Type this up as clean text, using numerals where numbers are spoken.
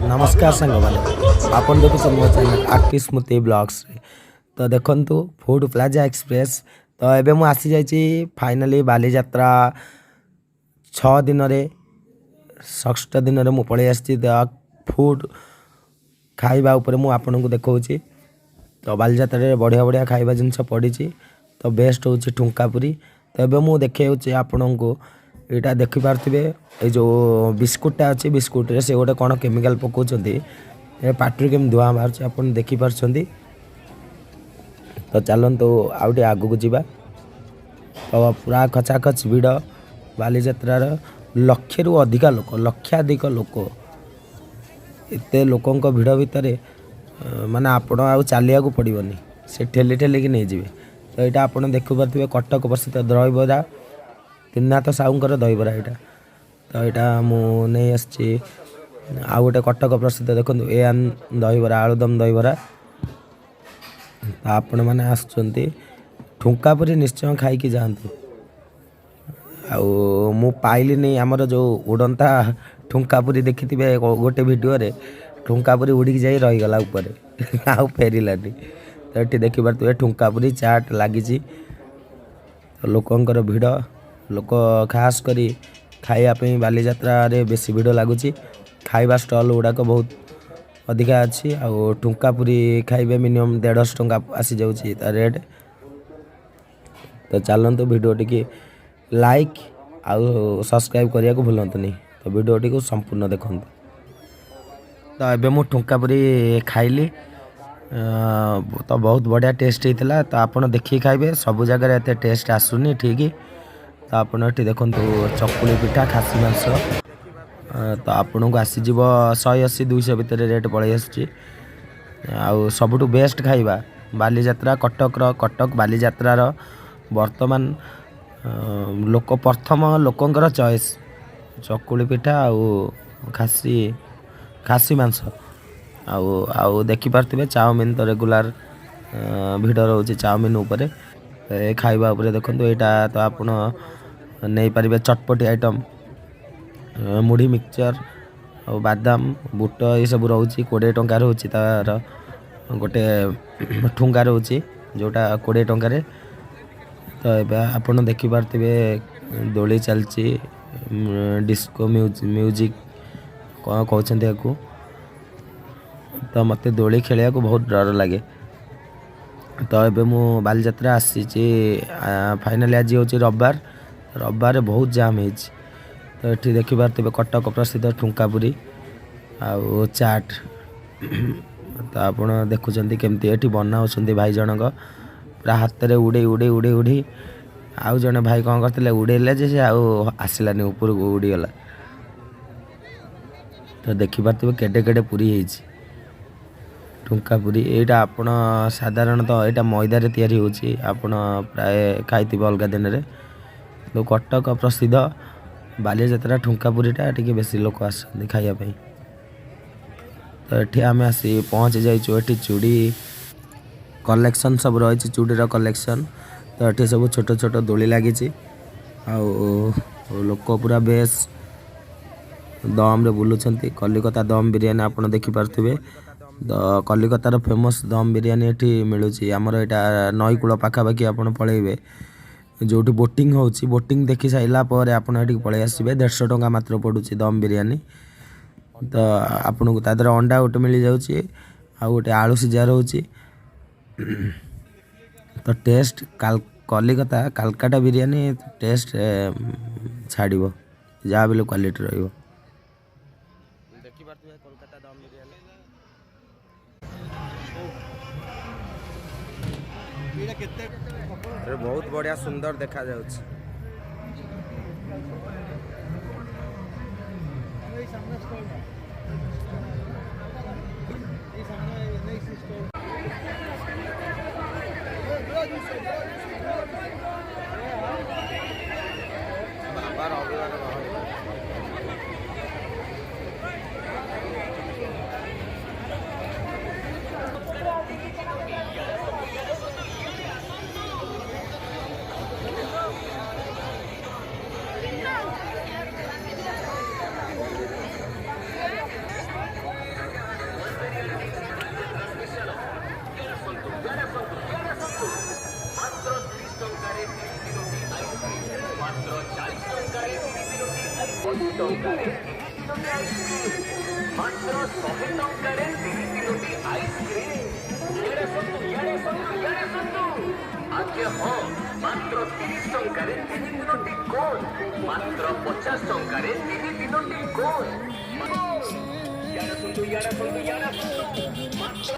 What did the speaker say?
नमस्कार सांग मैंने आपन देखुन मो चैनल आर्टिस्ट स्मृति ब्लॉग्स तो देखंतु फूड प्लाजा एक्सप्रेस तो एबे मु आसी जाइछि फाइनली बाली यात्रा 6 दिन रे 6 दिन रे मु पळे आछि फूड खाइबा ऊपर मु आपन को देखौछि तो बाली यात्रा रे बढ़िया बढ़िया खाइबा जिनस पड़िछि तो बेस्ट होछि ठुंका पुरी तो एबे मु देखैछि आपन को एटा देखि पारथिबे ए जो बिस्कुटटा अछि बिस्कुट रे से गोटे कोन केमिकल पकोचंती ए पाटरी केम धुआ मारछ आपन देखि पारछंती तो चलन तो आउटे आगु को जिबा तो पूरा खचाखच भिड़ बाली यात्रार लक्ष रु अधिका लोक लक्षाधिक लोक एते लोकंक भिड़ भितर माने आपण आ चलिया को पड़िबनी से ठेली ठेली कि नहीं जिवे तो एटा आपण देखि पारथिबे कटक प्रसिद्ध दहीबरा त्रिनाथ साहूंकर दहीबरा यहाँ तो यहाँ मुझे आसी आउ गोटे कटक प्रसिद्ध देखो एआन दहीबरा आलुदम दहीबरा आपण मैंने आसुँच ठुंका पुरी निश्चय खाई जातु आउ पाइली नहीं आमर जो उड़ंता ठुंका पुरी देखी थे गोटे वीडियो रे ठुंका पुरी उड़ी जाई रहीगला ऊपर आउ फेरलानी तो ये देखी पारे ठुंका पुरी चाट लगी लोकंर भिड़ लोक खास करी खाइबा बाली यात्रा रे बेसी भिड़ लगुच खाइबा स्टल गुड़ाक बहुत अधिका अच्छी आउ ठुंका पुरी खाइबे मिनिमम 150 टंका आसी जाउची ता रेट तो चलते वीडियो टी लाइक आउ सब्सक्राइब करिया को भूलंतु नहीं तो वीडियो टी को संपूर्ण देखंतु तो एबे मु ठुंका पुरी खाइली तो बहुत बढ़िया टेस्ट होता तो आपन देखिए खाइबे सब जगह एते टेस्ट आसुनी ठीक तो आपन ये देखो चकुली पिठा खासी मांस तो आपन को आसीज 180-200 भितर रेट पड़े आउ सबुठु बेस्ट खाइबा बाली यात्रा कटक बाली यात्रार वर्तमान लोक प्रथम लोकंकर चॉइस चकुली पिठा आउ खासी मांस आउ आउ देखि पारथिबे चाउमिन तो रेगुलर भिड़ रोचे चाउमिन उपरे खाइबा उपरे देखंतु एटा तो आपण नहीं पारे चटपटी आइटम मुढ़ी मिक्सचर और बादाम बुट ये सब रोचे 20 टंका रोचे तार गोटे ठुंगा रोचे जोटा 20 टंका तो ये आपड़ देखिपारे दोली चलची डिस्को म्यूजिक कौन कहते या तो मत दोली खेलिया को बहुत डर लगे तो ये मु बाली यात्रा आसी फाइनाली आज हूँ रविवार बहुत जाम हो तो ये देखिपारे कटक प्रसिद्ध ठुंका पुरी आउ चाट तो आप देखुं केमती ये बनाऊँ भाई जनक पूरा हाथ में उड़े उड़े उड़े उड़ी आउ जड़े भाई कौन करते उड़ेले जे आसलानी ऊपर को उड़ीगला तो देखिपारे केडे केडे पूरी होती ठुंका पुरी यहाँ आपण साधारणतः यहाँ मैदार तैयारी होची आपण प्राय खाई अलग दिन में तो कटक प्रसिद्ध बाली यात्रा ठुंका पुरीटा टी बेसी लोक आसते खाइबापी तो ये आम आसी पहुँच जाइए ये चूड़ी कलेक्शन सब रही चूड़ीर कलेक्शन तो ये सब छोट छोट दोली लगी लोक पूरा बेस दम रे बुलुंट कलिकता दम बिरियानी आप देखिपारे तो कलिकतार फेमस दम बिरियानी ये मिलूँ आमर यहाँ नईकूल पाखापाखि आप पलैबे जो बोटिंग होची बोटिंग देखि साइला पर आपण एठी पळे आसीबे 150 टंका मात्र पडुची दम बिरियानी तो आपन को तादर अंडा गोटे मिल जाउची आ गोटे आलू सिजा रहउची तो टेस्ट कलिकता कालकाटा बिरियानी टेस्ट छाड़िबो जा बेले क्वालिटी रहइबो देखि पारथि कोलकाता दम बिरियानी एटा केते बहुत बढ़िया सुंदर देखा जाउछि ଅଶୀ ଟଙ୍କାରେ ତିନି ଆଇସ୍କ୍ରିମ୍ ମାତ୍ର 100 ଟଙ୍କାରେ ତିନୋଟି ଆଇସ୍କ୍ରିମ୍। ଇଆଡ଼େ ଆସନ୍ତୁ ଆଜ୍ଞା ହଁ ମାତ୍ର 30 ଟଙ୍କାରେ ତିନୋଟି କୋନ୍ ମାତ୍ର 50 ଟଙ୍କାରେ ତିନୋଟି କୋନ୍। ଇଆଡ଼େ ଆସନ୍ତୁ ମାତ୍ର